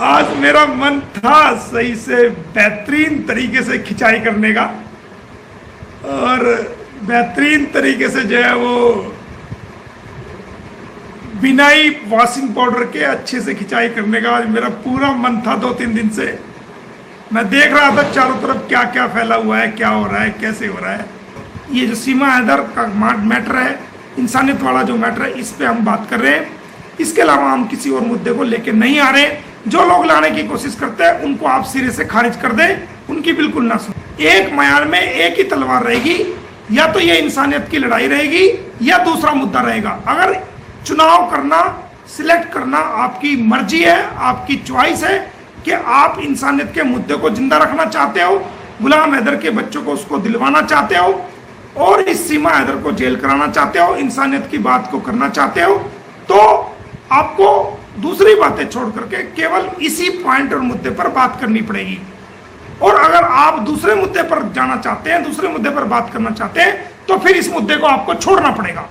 आज मेरा मन था सही से बेहतरीन तरीके से खिंचाई करने का और बेहतरीन तरीके से जो है वो बिना ही वॉशिंग पाउडर के अच्छे से खिंचाई करने का आज मेरा पूरा मन था 2-3 दिन से। मैं देख रहा था चारों तरफ क्या क्या फैला हुआ है, क्या हो रहा है, कैसे हो रहा है। ये जो सीमा हैदर का मैटर है, इंसानियत वाला जो मैटर है, इस पे हम बात कर रहे हैं। इसके अलावा हम किसी और मुद्दे को लेके नहीं आ रहे। जो लोग लाने की कोशिश करते हैं उनको आप सिरे से खारिज कर दें, उनकी बिल्कुल ना सुन। एक म्यान में एक ही तलवार रहेगी, या तो ये इंसानियत की लड़ाई रहेगी या दूसरा मुद्दा रहेगा। अगर चुनाव करना, सिलेक्ट करना आपकी मर्जी है, आपकी चॉइस है कि आप इंसानियत के मुद्दे को जिंदा रखना चाहते हो, गुलाम हैदर के बच्चों को उसको दिलवाना चाहते हो और इस सीमा हैदर को जेल कराना चाहते हो, इंसानियत की बात को करना चाहते हो, तो आपको दूसरी बातें छोड़ करके केवल इसी पॉइंट और मुद्दे पर बात करनी पड़ेगी। और अगर आप दूसरे मुद्दे पर जाना चाहते हैं, दूसरे मुद्दे पर बात करना चाहते हैं, तो फिर इस मुद्दे को आपको छोड़ना पड़ेगा।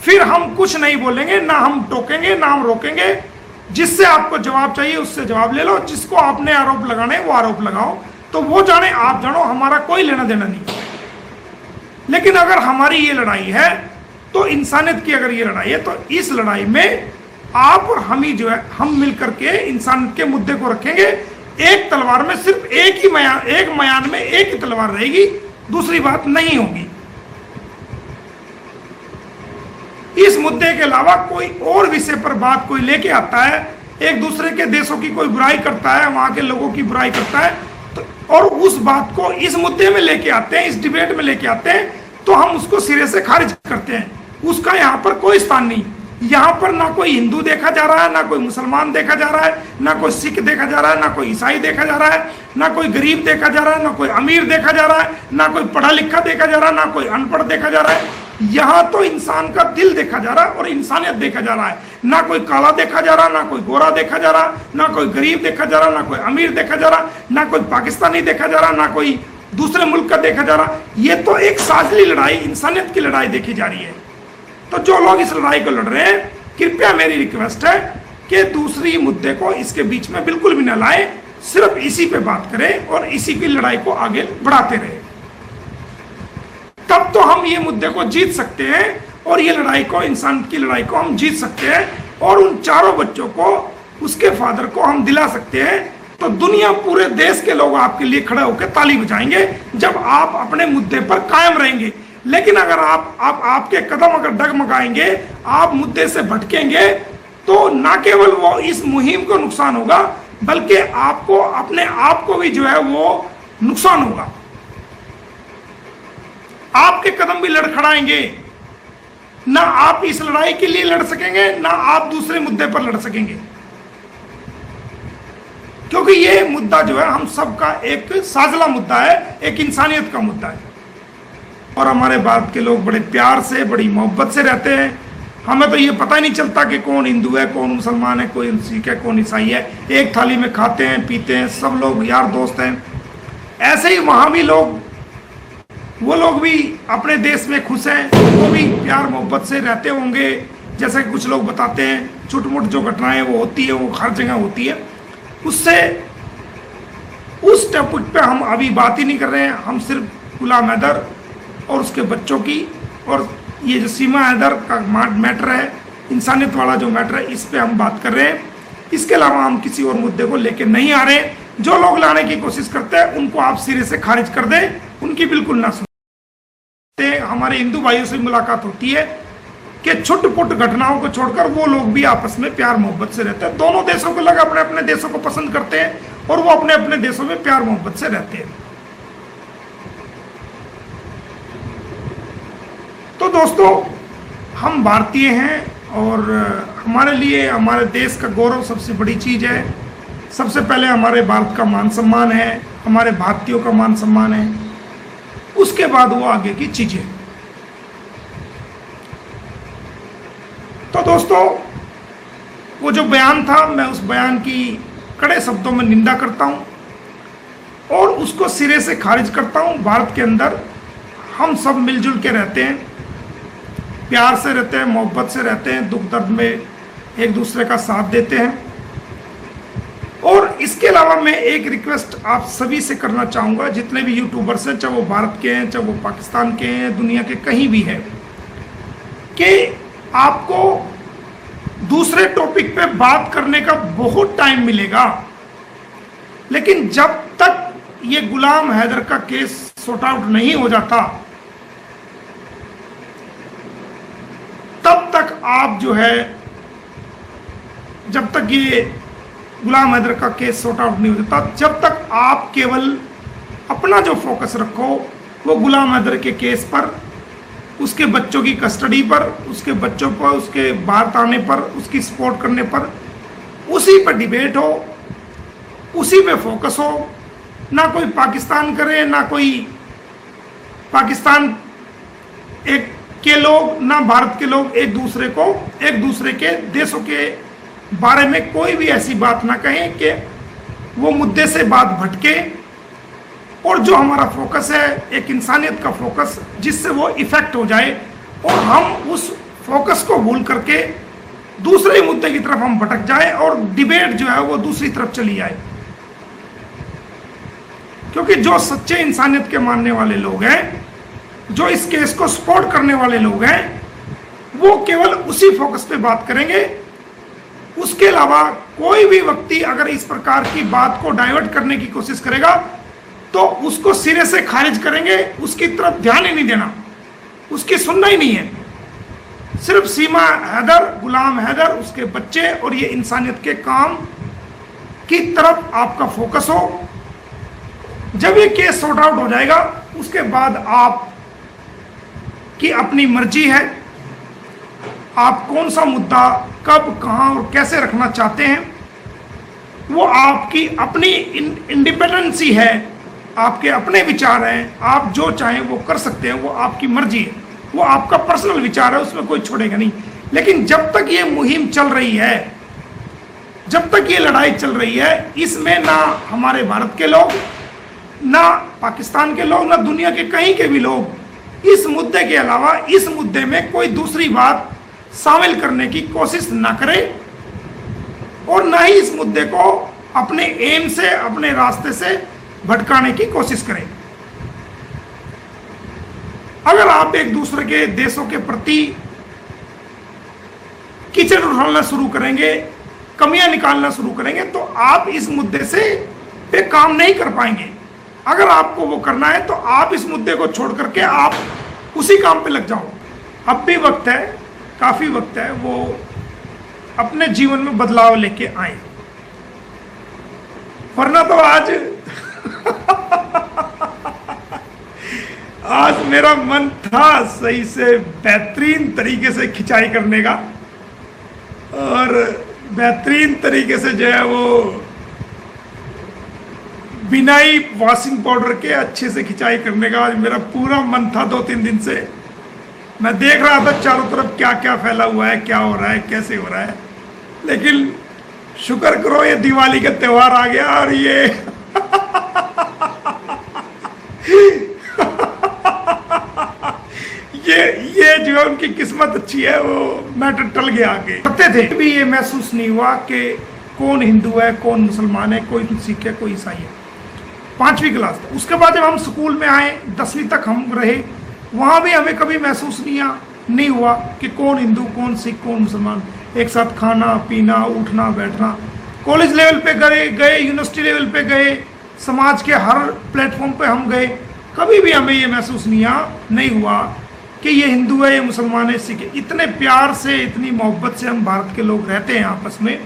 फिर हम कुछ नहीं बोलेंगे, ना हम टोकेंगे, ना हम रोकेंगे। जिससे आपको जवाब चाहिए उससे जवाब ले लो, जिसको आपने आरोप लगाने वो आरोप लगाओ, तो वो जाने आप जानो, हमारा कोई लेना देना नहीं। लेकिन अगर हमारी ये लड़ाई है, तो इंसानियत की अगर ये लड़ाई है, तो इस लड़ाई में आप और हम ही जो है, हम मिलकर के इंसानियत के मुद्दे को रखेंगे। एक तलवार में सिर्फ एक म्यान में एक ही तलवार रहेगी, दूसरी बात नहीं होगी। इस मुद्दे के अलावा कोई और विषय पर बात कोई लेके आता है, एक दूसरे के देशों की कोई बुराई करता है, वहां के लोगों की बुराई करता है, तो और उस बात को इस मुद्दे में लेके आते हैं, इस डिबेट में लेके आते हैं, तो हम उसको सिरे से खारिज करते हैं। उसका यहाँ पर कोई स्थान नहीं। यहाँ पर ना कोई हिंदू देखा जा रहा है, ना कोई मुसलमान देखा जा रहा है, ना कोई सिख देखा जा रहा है, ना कोई ईसाई देखा जा रहा है, ना कोई गरीब देखा जा रहा है, ना कोई अमीर देखा जा रहा है, ना कोई पढ़ा लिखा देखा जा रहा है, ना कोई अनपढ़ देखा जा रहा है। यहाँ तो इंसान का दिल देखा जा रहा है और इंसानियत देखा जा रहा है। ना कोई काला देखा जा रहा, ना कोई गोरा देखा जा रहा, ना कोई गरीब देखा जा रहा, ना कोई अमीर देखा जा रहा, ना कोई पाकिस्तानी देखा जा रहा, ना कोई दूसरे मुल्क का देखा जा रहा। ये तो एक साझली लड़ाई, इंसानियत की लड़ाई देखी जा रही है। तो जो लोग इस लड़ाई को लड़ रहे हैं, कृपया मेरी रिक्वेस्ट है कि दूसरी मुद्दे को इसके बीच में बिल्कुल भी न लाए, सिर्फ इसी पे बात करें और इसी की लड़ाई को आगे बढ़ाते रहे। तब तो हम ये मुद्दे को जीत सकते हैं और ये लड़ाई को, इंसान की लड़ाई को हम जीत सकते हैं और उन चारों बच्चों को, उसके फादर को हम दिला सकते हैं। तो दुनिया, पूरे देश के लोग आपके लिए खड़े होकर ताली बजाएंगे जब आप अपने मुद्दे पर कायम रहेंगे। लेकिन अगर आपके कदम अगर डगमगाएंगे, आप मुद्दे से भटकेंगे, तो ना केवल वो इस मुहिम को नुकसान होगा, बल्कि आपको, अपने आप को भी जो है वो नुकसान होगा। आपके कदम भी लड़खड़ाएंगे। ना आप इस लड़ाई के लिए लड़ सकेंगे, ना आप दूसरे मुद्दे पर लड़ सकेंगे, क्योंकि ये मुद्दा जो है हम सबका एक साझला मुद्दा है, एक इंसानियत का मुद्दा है। और हमारे भारत के लोग बड़े प्यार से, बड़ी मोहब्बत से रहते हैं। हमें तो ये पता ही नहीं चलता कि कौन हिंदू है, कौन मुसलमान है, कोई सिख है, कौन ईसाई है। एक थाली में खाते हैं, पीते हैं, सब लोग यार दोस्त हैं। ऐसे ही वहाँ भी लोग, वो लोग भी अपने देश में खुश हैं, वो भी प्यार मोहब्बत से रहते होंगे। जैसे कुछ लोग बताते हैं, छोटी मोटी जो घटनाएं वो होती है, वो हर जगह होती है। उससे, उस टॉपिक पे हम अभी बात ही नहीं कर रहे हैं। हम सिर्फ गुलाम हैदर और उसके बच्चों की, और ये जो सीमा हैदर का मैटर है, इंसानियत वाला जो मैटर है, इस पे हम बात कर रहे हैं। इसके अलावा हम किसी और मुद्दे को लेके नहीं आ रहे। जो लोग लाने की कोशिश करते हैं उनको आप सिरे से खारिज कर दें, उनकी बिल्कुल ना सुने। हमारे हिंदू भाइयों से मुलाकात होती है कि छुट-पुट घटनाओं को छोड़कर वो लोग भी आपस में प्यार मोहब्बत से रहते हैं। दोनों देशों के लोग अपने अपने देशों को पसंद करते हैं और वो अपने अपने देशों में प्यार मोहब्बत से रहते हैं। तो दोस्तों, हम भारतीय हैं और हमारे लिए हमारे देश का गौरव सबसे बड़ी चीज़ है। सबसे पहले हमारे भारत का मान सम्मान है, हमारे भारतीयों का मान सम्मान है, उसके बाद वो आगे की चीजें। तो दोस्तों, वो जो बयान था, मैं उस बयान की कड़े शब्दों में निंदा करता हूं और उसको सिरे से खारिज करता हूं। भारत के अंदर हम सब मिलजुल के रहते हैं, प्यार से रहते हैं, मोहब्बत से रहते हैं, दुख दर्द में एक दूसरे का साथ देते हैं और इसके अलावा मैं एक रिक्वेस्ट आप सभी से करना चाहूँगा, जितने भी यूट्यूबर्स हैं, चाहे वो भारत के हैं, चाहे वो पाकिस्तान के हैं, दुनिया के कहीं भी हैं, कि आपको दूसरे टॉपिक पे बात करने का बहुत टाइम मिलेगा, लेकिन जब तक ये गुलाम हैदर का केस सॉर्ट आउट नहीं हो जाता तब तक आप जो है, जब तक ये गुलाम हैदर का केस सॉर्ट आउट नहीं हो जाता, जब तक आप केवल अपना जो फोकस रखो वो गुलाम हैदर के केस पर, उसके बच्चों की कस्टडी पर, उसके बच्चों पर, उसके बाहर आने पर, उसकी सपोर्ट करने पर, उसी पर डिबेट हो, उसी पे फोकस हो, ना कोई पाकिस्तान करे, ना कोई पाकिस्तान एक के लोग, ना भारत के लोग एक दूसरे के देशों के बारे में कोई भी ऐसी बात ना कहें कि वो मुद्दे से बात भटके, और जो हमारा फोकस है एक इंसानियत का फोकस, जिससे वो इफेक्ट हो जाए और हम उस फोकस को भूल करके दूसरे मुद्दे की तरफ हम भटक जाए और डिबेट जो है वो दूसरी तरफ चली जाए। क्योंकि जो सच्चे इंसानियत के मानने वाले लोग हैं, जो इस केस को सपोर्ट करने वाले लोग हैं, वो केवल उसी फोकस पे बात करेंगे। उसके अलावा कोई भी व्यक्ति अगर इस प्रकार की बात को डाइवर्ट करने की कोशिश करेगा तो उसको सिरे से खारिज करेंगे, उसकी तरफ ध्यान ही नहीं देना, उसकी सुनना ही नहीं है। सिर्फ सीमा हैदर, गुलाम हैदर, उसके बच्चे और ये इंसानियत के काम की तरफ आपका फोकस हो। जब ये केस सॉर्ट आउट हो जाएगा उसके बाद आप की अपनी मर्जी है, आप कौन सा मुद्दा कब, कहां और कैसे रखना चाहते हैं, वो आपकी अपनी इंडिपेंडेंसी है, आपके अपने विचार हैं, आप जो चाहें वो कर सकते हैं, वो आपकी मर्जी है, वो आपका पर्सनल विचार है, उसमें कोई छोड़ेगा नहीं। लेकिन जब तक ये मुहिम चल रही है, जब तक ये लड़ाई चल रही है, इसमें ना हमारे भारत के लोग, ना पाकिस्तान के लोग, ना दुनिया के कहीं के भी लोग इस मुद्दे के अलावा इस मुद्दे में कोई दूसरी बात शामिल करने की कोशिश ना करें, और ना ही इस मुद्दे को अपने एम से, अपने रास्ते से भटकाने की कोशिश करें। अगर आप एक दूसरे के देशों के प्रति कीचड़ उठाना शुरू करेंगे, कमियां निकालना शुरू करेंगे, तो आप इस मुद्दे से पे काम नहीं कर पाएंगे। अगर आपको वो करना है तो आप इस मुद्दे को छोड़ करके आप उसी काम पे लग जाओ। अब भी वक्त है, काफी वक्त है, वो अपने जीवन में बदलाव लेके आए, वरना तो आज मेरा मन था सही से बेहतरीन तरीके से खिंचाई करने का, और बेहतरीन तरीके से जो है वो बिना ही वॉशिंग पाउडर के अच्छे से खिंचाई करने का आज मेरा पूरा मन था। 2-3 दिन से मैं देख रहा था चारों तरफ क्या क्या फैला हुआ है, क्या हो रहा है, कैसे हो रहा है, लेकिन शुक्र करो ये दिवाली का त्योहार आ गया और ये जो है उनकी किस्मत अच्छी है, वो मैटर टल गया आगे। करते थे भी ये महसूस नहीं हुआ कि कौन हिंदू है, कौन मुसलमान है, कोई सिख है, कोई ईसाई है। 5वीं क्लास तक, उसके बाद जब हम स्कूल में आए 10वीं तक हम रहे, वहां भी हमें कभी महसूस नहीं हुआ कि कौन हिंदू, कौन सिख, कौन मुसलमान। एक साथ खाना पीना, उठना बैठना, कॉलेज लेवल पे गए, यूनिवर्सिटी लेवल पे गए, समाज के हर प्लेटफॉर्म पे हम गए, कभी भी हमें ये महसूस नहीं हुआ कि ये हिंदू है, ये मुसलमान है, सिख है। इतने प्यार से, इतनी मोहब्बत से हम भारत के लोग रहते हैं आपस में।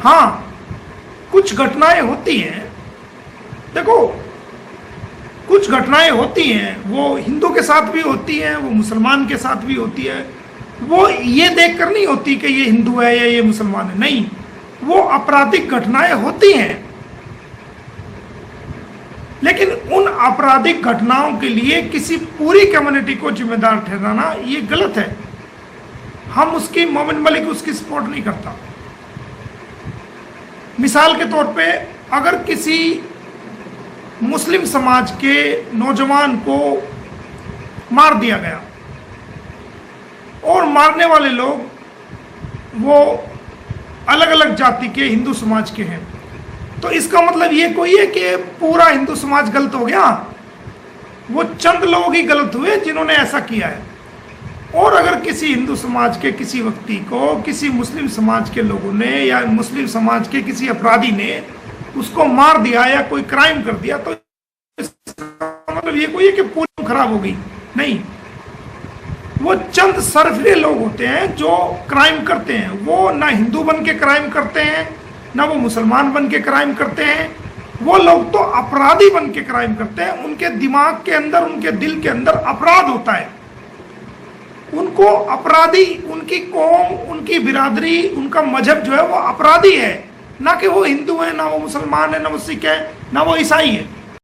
हाँ, कुछ घटनाएं होती हैं, देखो कुछ घटनाएं होती हैं, वो हिंदू के साथ भी होती हैं, वो मुसलमान के साथ भी होती है। वो ये देखकर नहीं होती कि ये हिंदू है या ये मुसलमान है, नहीं, वो आपराधिक घटनाएं होती हैं। लेकिन उन आपराधिक घटनाओं के लिए किसी पूरी कम्युनिटी को जिम्मेदार ठहराना ये गलत है। हम उसकी, मोमिन मलिक उसकी सपोर्ट नहीं करता। मिसाल के तौर पे अगर किसी मुस्लिम समाज के नौजवान को मार दिया गया और मारने वाले लोग वो अलग अलग जाति के हिंदू समाज के हैं, तो इसका मतलब ये कोई है कि पूरा हिंदू समाज गलत हो गया? वो चंद लोग ही गलत हुए जिन्होंने ऐसा किया है। और अगर किसी हिंदू समाज के किसी व्यक्ति को किसी मुस्लिम समाज के लोगों ने या मुस्लिम समाज के किसी अपराधी ने उसको मार दिया या कोई क्राइम कर दिया, तो इसका मतलब ये कोई है कि पूरी खराब हो गई? नहीं, वो चंद सरफिरे लोग होते हैं जो क्राइम करते हैं। वो ना हिंदू बन के क्राइम करते हैं, ना वो मुसलमान बन के क्राइम करते हैं। वो लोग तो अपराधी बन के क्राइम करते हैं। उनके दिमाग के अंदर, उनके दिल के अंदर अपराध होता है। उनको अपराधी, उनकी कौम, उनकी बिरादरी, उनका मजहब जो है वो अपराधी है, ना कि वो हिंदू है, ना वो मुसलमान है, ना वो सिख है, ना वो ईसाई है।